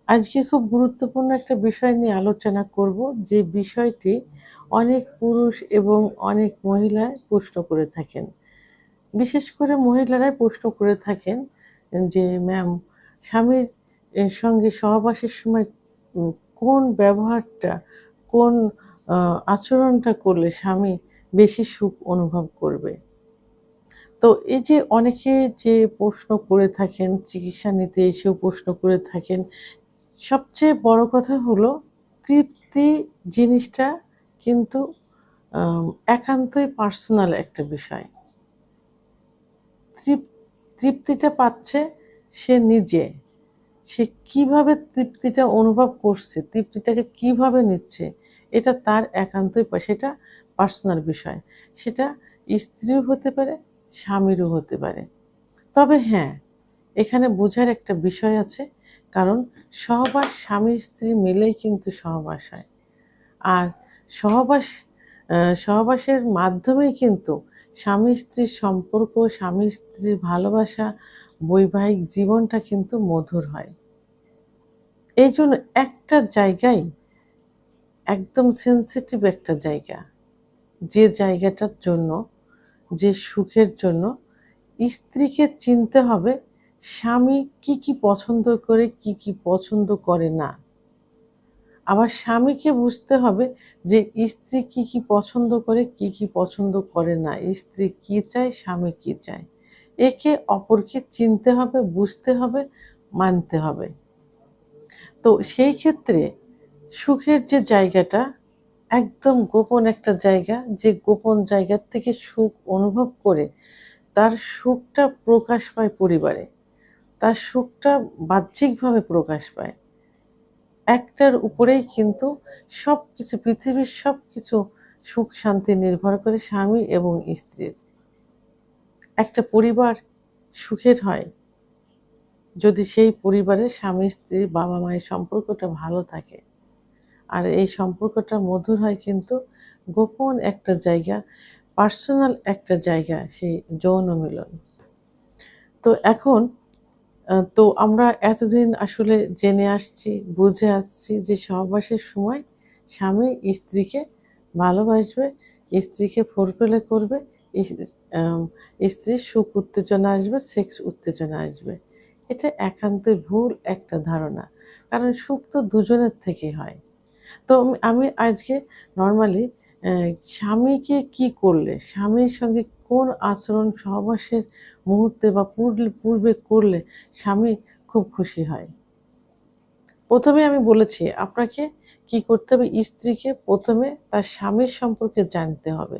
আজকে খুব গুরুত্বপূর্ণ একটা বিষয় নিয়ে আলোচনা করব, যে বিষয়টি অনেক পুরুষ এবং অনেক মহিলা প্রশ্ন করে থাকেন। বিশেষ করে মহিলারাই প্রশ্ন করে থাকেন যে, ম্যাম, স্বামীর সঙ্গে সহবাসের সময় উম কোন ব্যবহারটা, কোন আচরণটা করলে স্বামী বেশি সুখ অনুভব করবে? তো এই যে অনেকে যে প্রশ্ন করে থাকেন, চিকিৎসা নিতে এসেও প্রশ্ন করে থাকেন, সবচেয়ে বড় কথা হলো তৃপ্তি জিনিসটা কিন্তু একান্তই পার্সোনাল একটা বিষয়। তৃপ তৃপ্তিটা পাচ্ছে সে নিজে। সে কিভাবে তৃপ্তিটা অনুভব করছে, তৃপ্তিটাকে কিভাবে নিচ্ছে, এটা তার একান্তই সেটা পার্সোনাল বিষয়। সেটা স্ত্রীও হতে পারে, স্বামীরও হতে পারে। তবে হ্যাঁ, এখানে বোঝার একটা বিষয় আছে। কারণ সহবাস স্বামী-স্ত্রী মিলেই কিন্তু সহবাস হয়। আর সহবাস আ সহবাসের মাধ্যমেই কিন্তু স্বামী-স্ত্রীর সম্পর্ক, স্বামী-স্ত্রীর ভালোবাসা, বৈবাহিক জীবনটা কিন্তু মধুর হয়। এইজন্য একটা জায়গায়, একদম সেনসিটিভ একটা জায়গা, যে জায়গাটার জন্য, যে সুখের জন্য স্ত্রীকে চিনতে হবে স্বামী কি, কি পছন্দ করে, কি, কি পছন্দ করে না। আবার স্বামীকে বুঝতে হবে যে স্ত্রী কি, কি পছন্দ করে, কি, কি পছন্দ করে না। স্ত্রী কি চায়, স্বামী কি চায়। একে অপরকে চিনতে হবে, বুঝতে হবে, মানতে হবে। তো সেই ক্ষেত্রে সুখের যে জায়গাটা, একদম গোপন একটা জায়গা, যে গোপন জায়গার থেকে সুখ অনুভব করে তার সুখটা প্রকাশ পায় পরিবারে। তার সুখটা বাহ্যিকভাবে প্রকাশ পায়। একটার উপরেই কিন্তু সবকিছু, পৃথিবীর সবকিছু সুখ শান্তি নির্ভর করে স্বামী এবং স্ত্রীর। একটা পরিবার সুখের হয় যদি সেই পরিবারে স্বামী স্ত্রীর বাবা মায়ের সম্পর্কটা ভালো থাকে। আর এই সম্পর্কটা মধুর হয় কিন্তু গোপন একটা জায়গা, পার্সোনাল একটা জায়গা, সেই যৌন মিলন। তো এখন তো আমরা এতদিন আসলে জেনে আসছি, বুঝে আসছি যে সহবাসের সময় স্বামী স্ত্রীকে ভালোবাসবে, স্ত্রীকে ফোরপ্লে করবে, ইস আম স্ত্রীর সুখ উত্তেজনা আসবে, সেক্স উত্তেজনা আসবে। এটা একান্তই ভুল একটা ধারণা। কারণ সুখ তো দুজনের থেকেই হয়। তো আমি আজকে নরমালি অ্যা স্বামীকে কি করলে, স্বামীর সঙ্গে কোন আচরণ সহবাসের মুহূর্তে বা পূর্বে করলে স্বামী খুব খুশি হয়। ১ম এ আমি বলেছি আপনাকে কি করতে হবে, স্ত্রীকে ১ম এ তার স্বামীর সম্পর্কে জানতে হবে।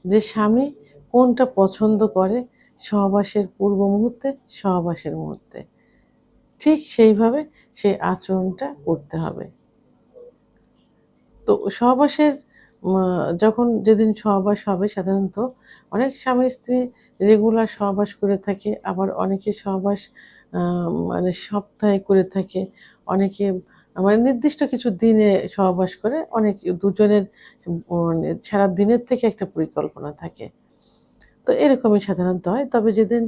যে স্বামী কোনটা পছন্দ করে সহবাসের পূর্ব মুহূর্তে, সহবাসের মুহূর্তে। ঠিক সেইভাবে সেই আচরণটা করতে হবে। তো সহবাসের মা যখন যেদিন সহবাস হবে সাধারণত অনেক স্বামী-স্ত্রী রেগুলার সহবাস করে থাকে। আবার অনেকে সহবাস আ মানে সপ্তাহে করে থাকে। অনেকে মানে নির্দিষ্ট কিছু দিনে সহবাস করে। অনেক দুজনের মানে সারাদিনের থেকে একটা পরিকল্পনা থাকে। তো এরকমই সাধারণত হয়। তবে যেদিন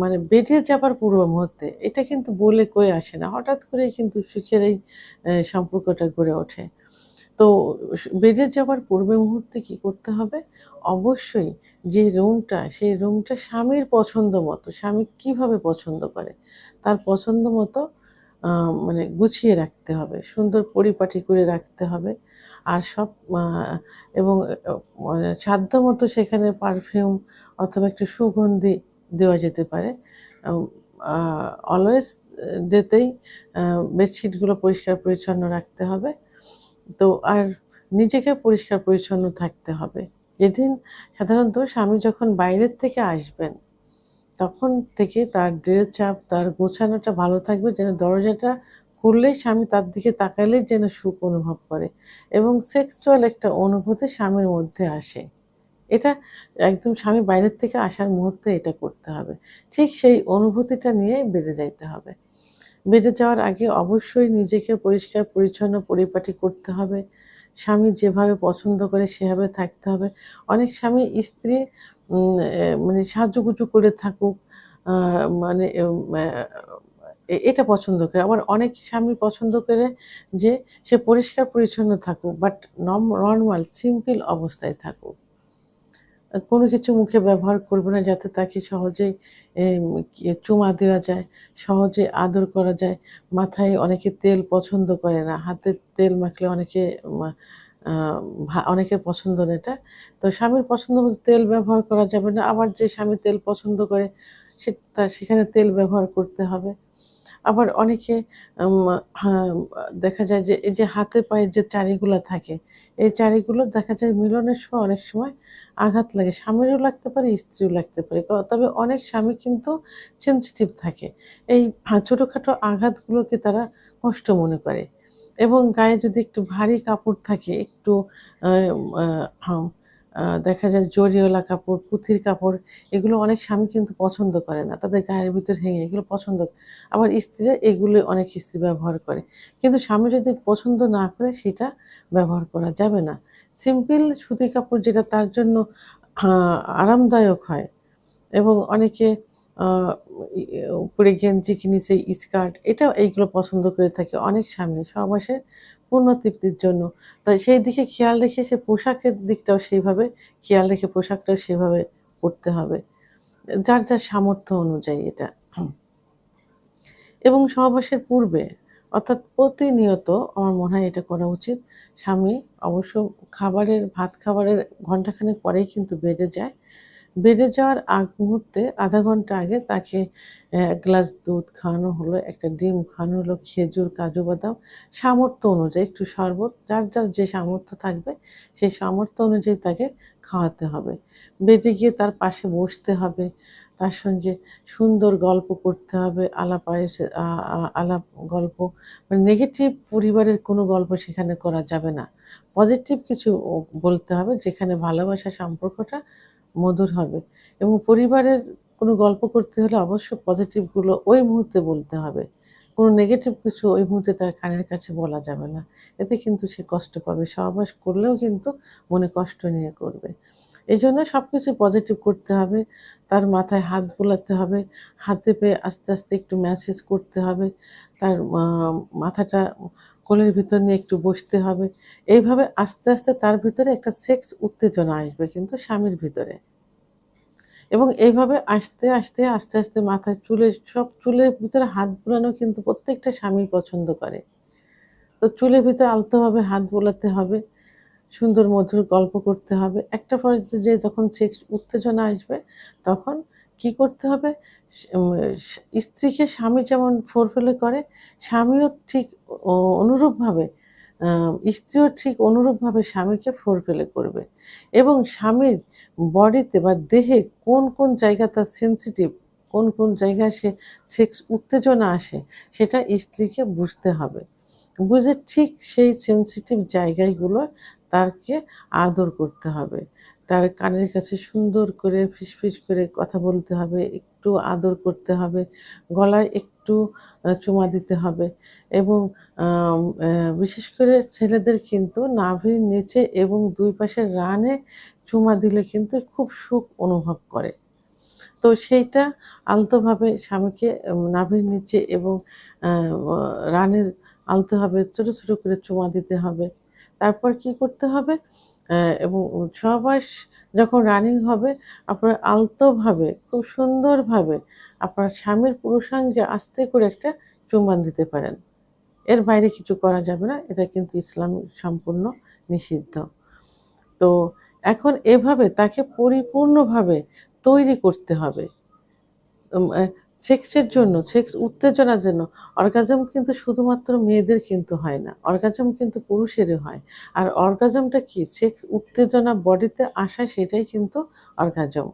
মানে বেরিয়ে যাবার পূর্ব মুহূর্তে এটা কিন্তু বলে কয়ে আসে না। হঠাৎ করেই কিন্তু সুখের এই সম্পর্কটা গড়ে ওঠে। তো বেরিয়ে যাবার পূর্বে মুহূর্তে কি করতে হবে? অবশ্যই যে রুমটা, সেই রুমটা স্বামীর পছন্দ মতো, স্বামী কিভাবে পছন্দ করে, তার পছন্দ মতো আ মানে গুছিয়ে রাখতে হবে। সুন্দর পরিপাটি করে রাখতে হবে। আর সব এবং সাধ্যমতো সেখানে পারফিউম অথবা একটু সুগন্ধি দেওয়া যেতে পারে। আম আ অলওয়েজ ডেতেই আ বেডশিটগুলো পরিষ্কার পরিচ্ছন্ন রাখতে হবে। তো আর নিজেকে পরিষ্কার পরিচ্ছন্ন থাকতে হবে। যেদিন সাধারণত স্বামী যখন বাইরের থেকে আসবেন, তখন থেকে তার ড্রেস আপ, তার গোছানোটা ভালো থাকবে যেন দরজাটা খুললেই স্বামী তার দিকে তাকালেই যেন সুখ অনুভব করে এবং সেক্সুয়াল একটা অনুভূতি স্বামীর মধ্যে আসে। এটা একদম স্বামী বাইরের থেকে আসার মুহূর্তে এটা করতে হবে। ঠিক সেই অনুভূতিটা নিয়ে বেড়ে যাইতে হবে। বেডে যাওয়ার আগে অবশ্যই নিজেকে পরিষ্কার পরিচ্ছন্ন পরিপাটি করতে হবে। স্বামী যেভাবে পছন্দ করে সেভাবে থাকতে হবে। অনেক স্বামী স্ত্রী মানে সাজুগুজু করে থাকুক, আ মানে এটা পছন্দ করে। আবার অনেক স্বামী পছন্দ করে যে সে পরিষ্কার পরিচ্ছন্ন থাকুক, বাট নরমাল সিম্পল অবস্থায় থাকুক। কোনো কিছু মুখে ব্যবহার করবে না যাতে তাকে সহজেই চুমা দেওয়া যায়, সহজে আদর করা যায়। মাথায় অনেকে তেল পছন্দ করে না। হাতে তেল মাখলে অনেকে মা আ অনেকের পছন্দ না এটা। তো স্বামীর পছন্দ মতো তেল ব্যবহার করা যাবে না। আবার যে স্বামী তেল পছন্দ করে সেখানে তেল ব্যবহার করতে হবে। আবার অনেকে আম হা দেখা যায় যে এই যে হাতে পায়ে যে চারিগুলা থাকে, এই চারিগুলো দেখা যায় মিলনের সময় অনেক সময় আঘাত লাগে। স্বামীরও লাগতে পারে, স্ত্রীও লাগতে পারে। তবে অনেক স্বামী কিন্তু সেনসিটিভ থাকে। এই ছোটখাটো আঘাতগুলোকে তারা কষ্ট মনে করে এবং গায়ে যদি একটু ভারী কাপড় থাকে, একটু আ আ হাম দেখা যায় জরিওয়ালা কাপড়, পুঁথির কাপড় এগুলো অনেক স্বামী কিন্তু পছন্দ করে না। তাদের গায়ের ভিতর হেঙে এগুলো পছন্দ আবার স্ত্রীরা এগুলো অনেক স্ত্রী ব্যবহার করে। কিন্তু স্বামী যদি পছন্দ না করে সেটা ব্যবহার করা যাবে না। সিম্পল সুতি কাপড় যেটা তার জন্য আ আরামদায়ক হয় এবং অনেকে আ ই উপরে গেঞ্জি কি নিচে স্কার্ট এইগুলো পছন্দ করে থাকে অনেক স্বামী সহবাসের পূর্ণ তৃপ্তির জন্য। তাই সেই দিকে খেয়াল রেখে সে পোশাকের দিকটাও সেইভাবে খেয়াল রেখে পোশাকটাও সেভাবে পড়তে হবে। যার সামর্থ্য অনুযায়ী এটা। এবং সহবাসের পূর্বে অর্থাৎ প্রতিনিয়ত আমার মনে হয় এটা করা উচিত। স্বামী অবশ্য ভাত খাবারের ঘন্টাখানেক পরেই কিন্তু বেডে যায়। বেডে যাওয়ার আগ মুহূর্তে ০.৫ ঘন্টা আগে তাকে ১ গ্লাস দুধ খাওয়ানো হলো, একটা ডিম খাওয়ানো হলো, খেজুর, কাজু বাদাম সামর্থ্য অনুযায়ী একটু শরবত যার যে সামর্থ্য থাকবে সেই সামর্থ্য অনুযায়ী তাকে খাওয়াতে হবে। বেডে গিয়ে তার পাশে বসতে হবে। তার সঙ্গে সুন্দর গল্প করতে হবে। আলাপ আয়েসে আ আ আলাপ গল্প মানে নেগেটিভ পরিবারের কোনো গল্প সেখানে করা যাবে না। পজিটিভ কিছু বলতে হবে যেখানে ভালোবাসার সম্পর্কটা মধুর হবে এবং পরিবারের কোনো গল্প করতে হলে অবশ্য পজিটিভ গুলো ওই মুহূর্তে বলতে হবে। কোনো নেগেটিভ কিছু ওই মুহূর্তে তার কানের কাছে বলা যাবে না। এতে কিন্তু সে কষ্ট পাবে। সহবাস করলেও কিন্তু মনে কষ্ট নিয়ে করবে। এজন্য সবকিছু পজিটিভ করতে হবে। তার মাথায় হাত বুলাতে হবে। হাতে পেয়ে আস্তে, আস্তে একটু ম্যাসেজ করতে হবে। তার মাথাটা কোলের ভিতর নিয়ে একটু বসতে হবে। এইভাবে আস্তে, আস্তে তার ভিতরে একটা সেক্স উত্তেজনা আসবে কিন্তু স্বামীর ভিতরে। এবং এইভাবে আস্তে, আস্তে মাথায় চুলের ভিতরে হাত বুলানো কিন্তু প্রত্যেকটা স্বামী পছন্দ করে। তো চুলের ভিতরে আলতোভাবে হাত বুলাতে হবে। সুন্দর মধুর গল্প করতে হবে। একটা পর্যায়ে যখন সেক্স উত্তেজনা আসবে তখন কি করতে হবে? স উম স্ত্রীকে স্বামী যেমন ফোরফেলে করে, স্বামীও ঠিক অনুরূপভাবে আ স্ত্রীও ঠিক অনুরূপভাবে স্বামীকে ফোরফেলে করবে এবং স্বামীর বডিতে বা দেহে কোন জায়গা তার সেনসিটিভ, কোন জায়গায় সেক্স উত্তেজনা আসে সেটা স্ত্রীকে বুঝতে হবে। বুঝে ঠিক সেই সেনসিটিভ জায়গাগুলো তাকে আদর করতে হবে। তার কানের কাছে সুন্দর করে ফিসফিস করে কথা বলতে হবে, একটু আদর করতে হবে, গলায় একটু চুমা দিতে হবে এবং বিশেষ করে ছেলেদের কিন্তু নাভির নিচে এবং ২ পাশের রানে চুমা দিলে কিন্তু খুব সুখ অনুভব করে। তো সেইটা আলতোভাবে স্বামীকে নাভির নিচে এবং আ অ রানের আলতোভাবে ছোট করে চুমা দিতে হবে। তারপর কি করতে হবে? এবং সহবাস যখন রানিং হবে আপনার আলতোভাবে খুব সুন্দরভাবে আপনার স্বামীর পুরুষাঙ্গে আস্তে করে একটা চুম্বন দিতে পারেন। এর বাইরে কিছু করা যাবে না। এটা কিন্তু ইসলাম সম্পূর্ণ নিষিদ্ধ। তো এখন এভাবে তাকে পরিপূর্ণভাবে তৈরি করতে হবে। উম অ্যা সেক্সের জন্য, সেক্স উত্তেজনার জন্য অর্গাজম কিন্তু শুধুমাত্র মেয়েদের কিন্তু হয় না। অর্গাজম কিন্তু পুরুষেরও হয়। আর অর্গাজমটা কি? সেক্স উত্তেজনা বডিতে আসা সেটাই কিন্তু অর্গাজম।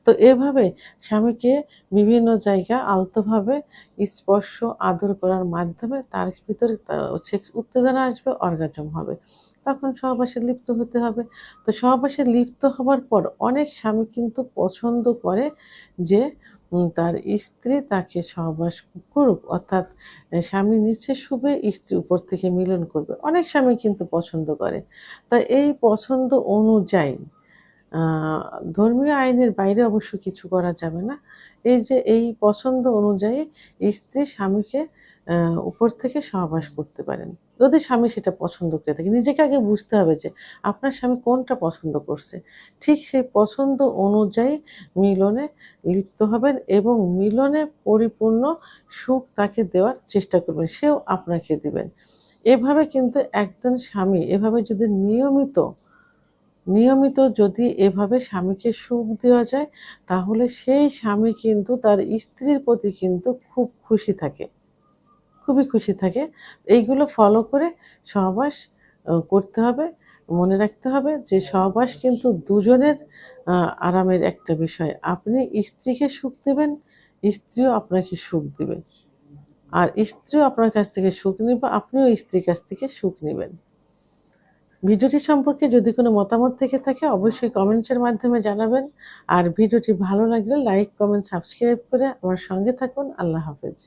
তো এভাবে স্বামীকে বিভিন্ন জায়গা আলতোভাবে স্পর্শ, আদর করার মাধ্যমে তার ভিতরে সেক্স উত্তেজনা আসবে, অর্গাজম হবে। তখন সহবাসে লিপ্ত হতে হবে। তো সহবাসে লিপ্ত হবার পর অনেক স্বামী কিন্তু পছন্দ করে যে তার স্ত্রী তাকে সহবাস করুক। অর্থাৎ স্বামী নিচে শুবে, স্ত্রী উপর থেকে মিলন করবে। অনেক স্বামী কিন্তু পছন্দ করে। তা এই পছন্দ অনুযায়ী আহ, ধর্মীয় আইনের বাইরে অবশ্য কিছু করা যাবে না। এই যে এই পছন্দ অনুযায়ী স্ত্রী স্বামীকে উপর থেকে সহবাস করতে পারেন, যদি স্বামী সেটা পছন্দ করে থাকে। নিজেকে আগে বুঝতে হবে যে আপনার স্বামী কোনটা পছন্দ করছে, ঠিক সেই পছন্দ অনুযায়ী মিলনে লিপ্ত হবেন এবং মিলনে পরিপূর্ণ সুখ তাকে দেওয়ার চেষ্টা করবেন, সেও আপনাকে দিবেন। এভাবে কিন্তু একজন স্বামী এভাবে যদি নিয়মিত নিয়মিত যদি এভাবে স্বামীকে সুখ দেওয়া যায়, তাহলে সেই স্বামী কিন্তু তার স্ত্রীর প্রতি কিন্তু খুব খুশি থাকে, খুবই খুশি থাকে। এইগুলো ফলো করে সহবাস করতে হবে। মনে রাখতে হবে যে সহবাস কিন্তু দুজনের আরামের একটা বিষয়। আপনি স্ত্রীকে সুখ দিবেন, স্ত্রীও আপনাকে সুখ দিবে। আর স্ত্রীও আপনার কাছ থেকে সুখ নিবে, আপনিও স্ত্রীর কাছ থেকে সুখ নিবেন। ভিডিওটি সম্পর্কে যদি কোনো মতামত থেকে থাকে অবশ্যই কমেন্টসের মাধ্যমে জানাবেন। আর ভিডিওটি ভালো লাগলে লাইক, কমেন্ট, সাবস্ক্রাইব করে আমার সঙ্গে থাকুন। আল্লাহ হাফেজ।